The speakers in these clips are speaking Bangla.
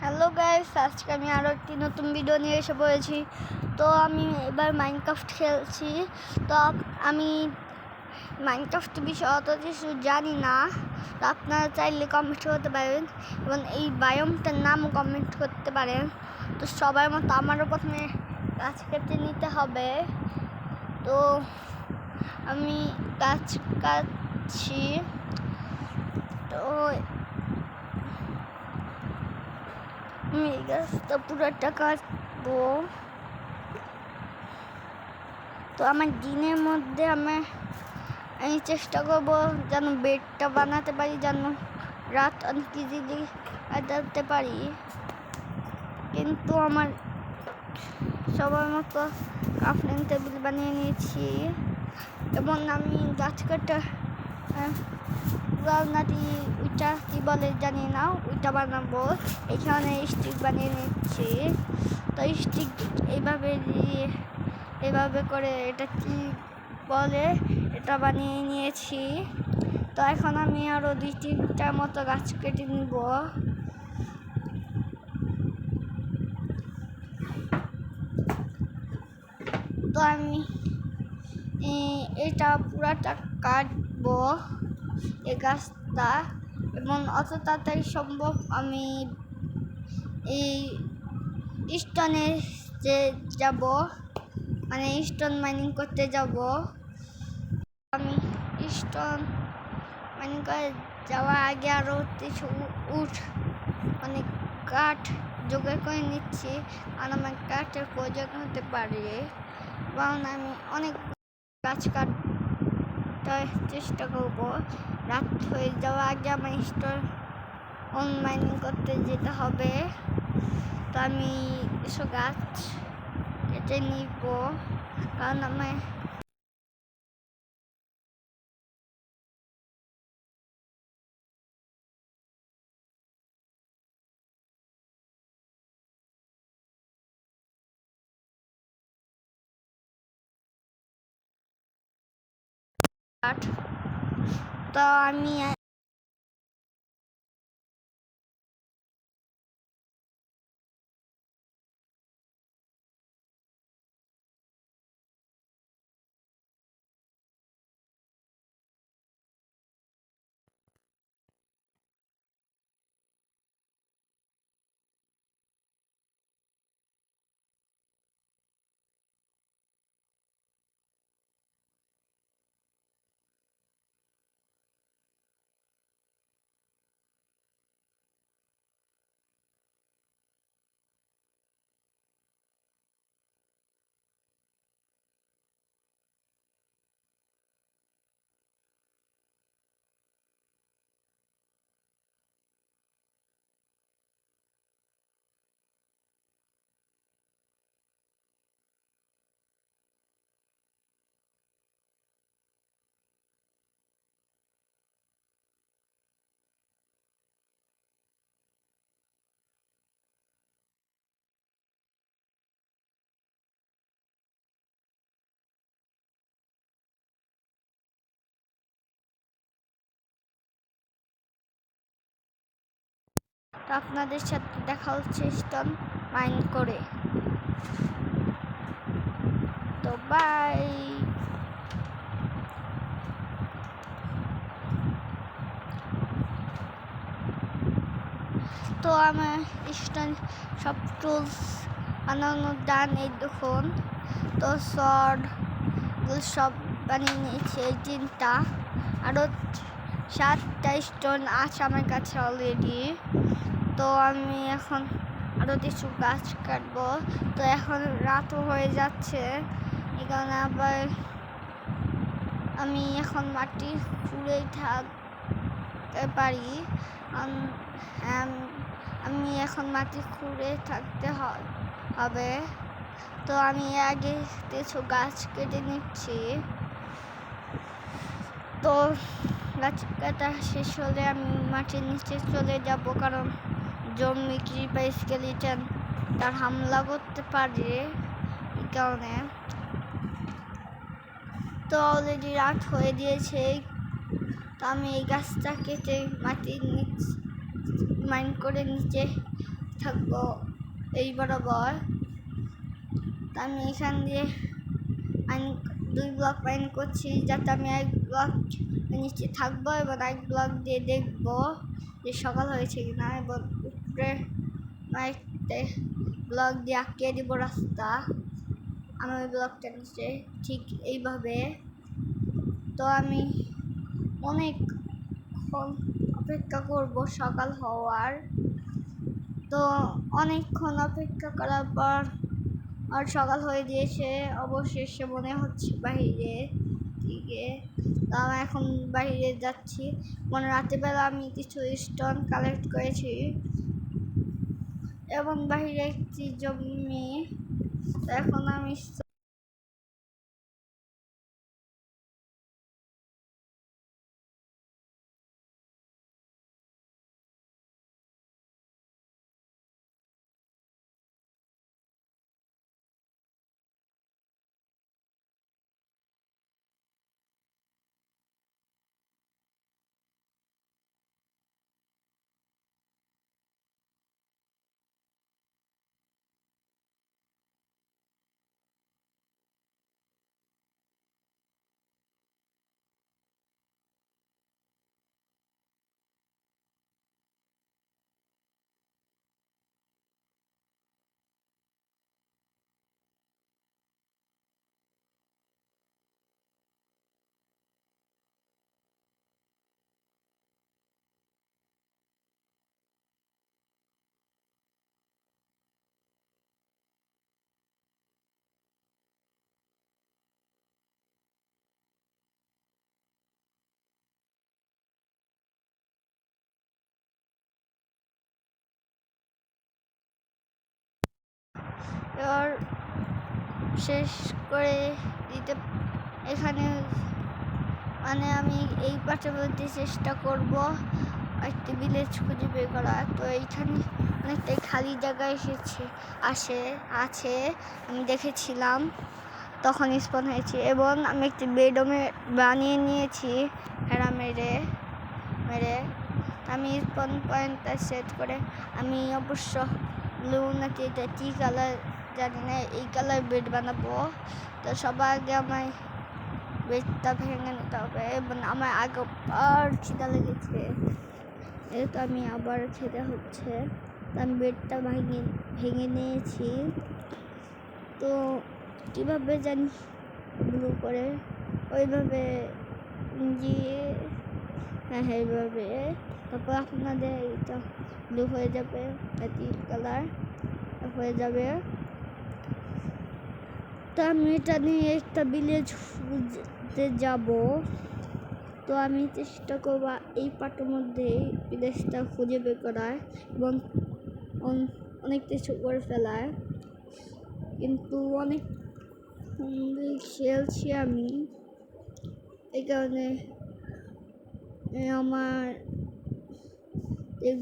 হ্যালো গাইস, আজকে আমি আরও একটি নতুন ভিডিও নিয়ে এসে পড়েছি। তো আমি এবার মাইনক্রাফট খেলছি। তো আমি মাইনক্রাফট বিষয়ে অত কিছু জানি না। তো আপনারা চাইলে কমেন্ট করতে পারেন এবং এই বায়োমটার নামও কমেন্ট করতে পারেন। তো সবার মতো আমারও প্রথমে গাছ কেটে নিতে হবে। তো আমি গাছ কাটছি। তো আমি এই গাছটা পুরোটা কাটবো। তো আমার দিনের মধ্যে আমি চেষ্টা করবো যেন বেডটা বানাতে পারি, যেন রাত অনেক ইজিলি কাটাতে পারি। কিন্তু আমার সবার মতো ক্রাফটিং টেবিল বানিয়ে নিয়েছি এবং আমি গাছ কাটা নাটি ওইটা কী বলে জানি না, ওইটা বানাবো। এখানে স্টিক বানিয়ে নিচ্ছি। তো স্টিক এইভাবে করে এটা কি বলে এটা বানিয়ে নিয়েছি। তো এখন আমি আরও 2-3টার মতো গাছ কেটে নিব। তো আমি এটা পুরাটা কাটবো এই গাছটা, এবং অত তাড়াতাড়ি সম্ভব আমি এই স্টোনে যাব, মানে স্টোন মাইনিং করতে যাব। আমি স্টোন মাইনিং করে যাওয়ার আগে আরও কিছু অনেক কাঠ জোগাড় করে নিচ্ছি, আর আমার কাঠের প্রয়োজন হতে পারে, কারণ আমি অনেক গাছ কাটার চেষ্টা করবো। রাত হয়ে যাওয়ার আগে আমার স্টোন মাইনিং করতে যেতে হবে। তো আমি এসব গাছ কেটে নিব, কারণ আমার কাঠ। তো আমি আপনাদের সাথে দেখা হচ্ছে স্টোন মাইন করে। তো বাই। তো আমার স্টোন সব টুলস বানানো ডান, এই দেখুন। তো শর্ট সব বানিয়ে নিয়েছি, এই 3টা। আরও 7টা স্টোন আছে আমার কাছে অলরেডি। তো আমি এখন আরও কিছু গাছ কাটবো। তো এখন রাতও হয়ে যাচ্ছে, এই কারণে আবার আমি এখন মাটি খুঁড়েই থাকতে পারি। আমি এখন মাটি খুঁড়ে থাকতে হবে। তো আমি আগে কিছু গাছ কেটে নিচ্ছি। তো গাছ কাটা শেষ হলে আমি মাটির নিচে চলে যাব, কারণ জমি ক্রিপার স্কেলিটন তার হামলা করতে পারে, এই কারণে। তো অলরেডি রাত হয়ে দিয়েছে। তো আমি এই গাছটা কেটে মাটির নিচে মাইন করে নিচে থাকবো এই বরাবর। আমি এখান দিয়ে দুই ব্লক পাইন করছি, যাতে আমি এক ব্লক নিচে থাকবো এবং এক ব্লক দিয়ে দেখবো যে সকাল হয়েছে কিনা, এবং উপরে একটা ব্লক দিয়ে আঁকিয়ে দিব রাস্তা আমি ওই ব্লকটা নিচে, ঠিক এইভাবে। তো আমি অনেকক্ষণ অপেক্ষা করব সকাল হওয়ার। তো অনেকক্ষণ অপেক্ষা করার পর আর সকাল হয়ে গিয়েছে অবশেষে, মনে হচ্ছে বাহিরে দিকে। তো আমি এখন বাহিরে যাচ্ছি। রাতেরবেলা আমি কিছু স্টোন কালেক্ট করেছি এবং বাহিরে একটি জমি। এখন আমি এবার শেষ করে দিতে এখানে আমি এই পাঠে বলতে চেষ্টা করব একটি ভিলেজ খুঁজে বের করা। তো এইখানে অনেকটাই খালি জায়গা আছে, আমি দেখেছিলাম তখন স্পন হয়েছে, এবং আমি একটি বেডরুমে বানিয়ে নিয়েছি হেরা মেরে আমি স্পন পয়েন্টটা সেট করে আমি অবশ্য ব্লু নাকি এটা কী কালার জানি না, এই কালার বেড বানাবো। তো সবার আগে আমায় বেডটা ভেঙে নিতে হবে, এবং আমার আগে আর খিদা লেগেছে, তো আমি আবার খেতে হচ্ছে। আমি বেডটা ভেঙে নিয়েছি। তো কীভাবে জানি ব্লু করে ওইভাবে দিয়ে, হ্যাঁ এইভাবে, তারপর আপনাদের এটা ব্লু হয়ে যাবে, তিন কালার হয়ে যাবে। তো আমি এটা নিয়ে একটা ভিলেজ খুঁজতে যাব। তো আমি চেষ্টা করব এই পাটের মধ্যে ভিলেজটা খুঁজে বের করার এবং অনেক কিছু করে ফেলার, কিন্তু অনেক খেলছি আমি, এই কারণে আমার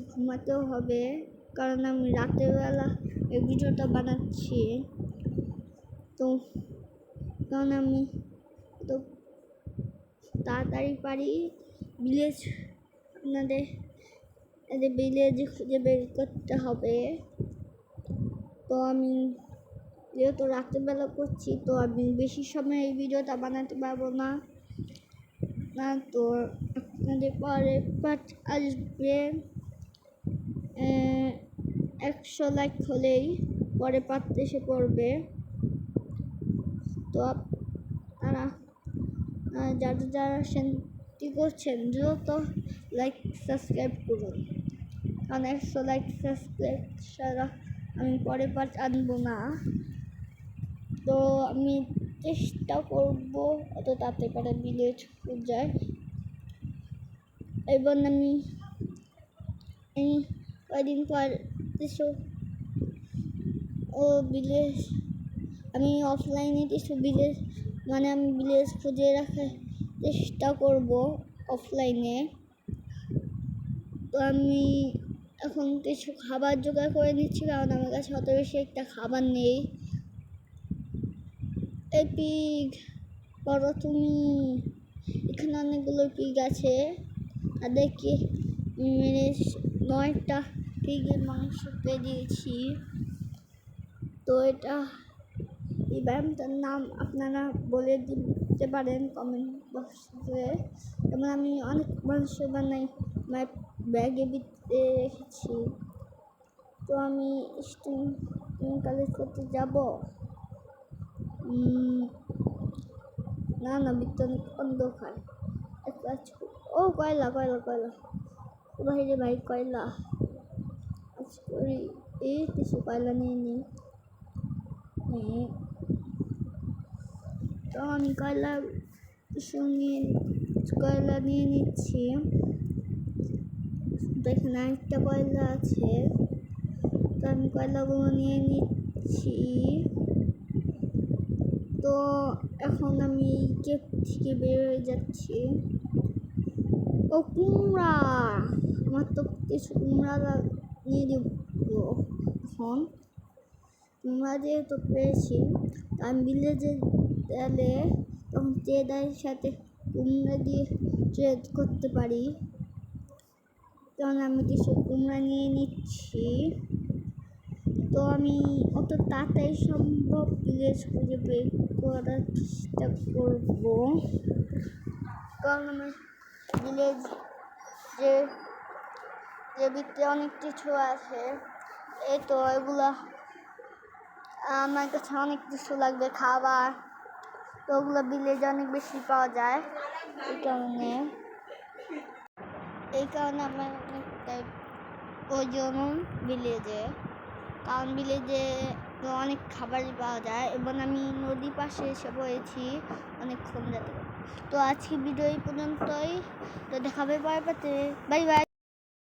ঘুমাতেও হবে, কারণ আমি রাতের বেলা এই ভিডিওটা বানাচ্ছি। তো কারণ আমি তো তাড়াতাড়ি পারি ভিলেজ, আপনাদের ভিলেজ খুঁজে বের করতে হবে। তো আমি যেহেতু রাত্রেবেলা করছি, তো আমি বেশি সময় এই ভিডিওটা বানাতে পারবো না। তো আপনাদের পরে পার্ট আসবে 100 লাইক হলেই পরে পার্ট এসে পড়বে। তো আপনারা যারা সেন্টি করছেন দ্রুত লাইক সাবস্ক্রাইব করুন, কারণ 100 লাইক সাবস্ক্রাইব ছাড়া আমি পরে পার্ট আনবো না। তো আমি চেষ্টা করব অত তাড়াতাড়ি করে ভিলেজ খুঁজায়, এবং আমি এই কয়েকদিন পর ভিলেজ আমি অফলাইনে কিছু ভিলেজ আমি ভিলেজ খুঁজে রাখার চেষ্টা করব অফলাইনে। তো আমি এখন কিছু খাবার জোগাড় করে নিচ্ছি, কারণ আমার কাছে অত বেশি একটা খাবার নেই। এই পিগ করো তুমি, এখানে অনেকগুলো পিগ আছে, তাদেরকে মেরে 9টা পিগের মাংস পেয়ে দিয়েছি। তো এই ব্যায়ামটার নাম আপনারা বলে দিতে পারেন কমেন্ট বক্সে। যেমন আমি অনেক মাংস বানাই আমার ব্যাগে ভিতরে রেখেছি। তো আমি স্টিম কালেক্ট করতে যাব। না ভিতরে অন্ধকার। ও কয়লা বাইরে ভাই কয়লা করি। এই কিছু কয়লা নিয়ে নিই। তো আমি কয়লা নিয়ে নিচ্ছি। এখানে একটা কয়লা আছে, তো আমি কয়লাগুলো নিয়ে নিচ্ছি। তো এখন আমি কেপ থেকে বের হয়ে যাচ্ছি। ও কুমড়া, আমার তো কিছু কুমড়া নিয়ে দিব। এখন কুমড়া যেহেতু পেয়েছি, আমি ভিলেজে গেলে তখন ট্রেডারের সাথে কুমড়া দিয়ে ট্রেড করতে পারি। তখন আমি কিছু কুমড়া নিয়ে নিচ্ছি। তো আমি অত তাড়াতাড়ি সম্ভব ভিলেজ খুঁজে বের করার চেষ্টা করব, কারণ আমার ভিলেজ যে ভিতরে অনেক কিছু আছে। এই তো এগুলা আমার কাছে অনেক কিছু লাগবে খাবার, তো ওগুলো ভিলেজে অনেক বেশি পাওয়া যায়। এই কারণে আমার অনেকটাই প্রয়োজন ভিলেজে, কারণ ভিলেজে তো অনেক খাবারই পাওয়া যায় এবং আমি নদীর পাশে এসে পড়েছি অনেকক্ষণ যাতে। তো আজকে ভিডিও এই পর্যন্তই। তো দেখাবে পরে বাই বাই।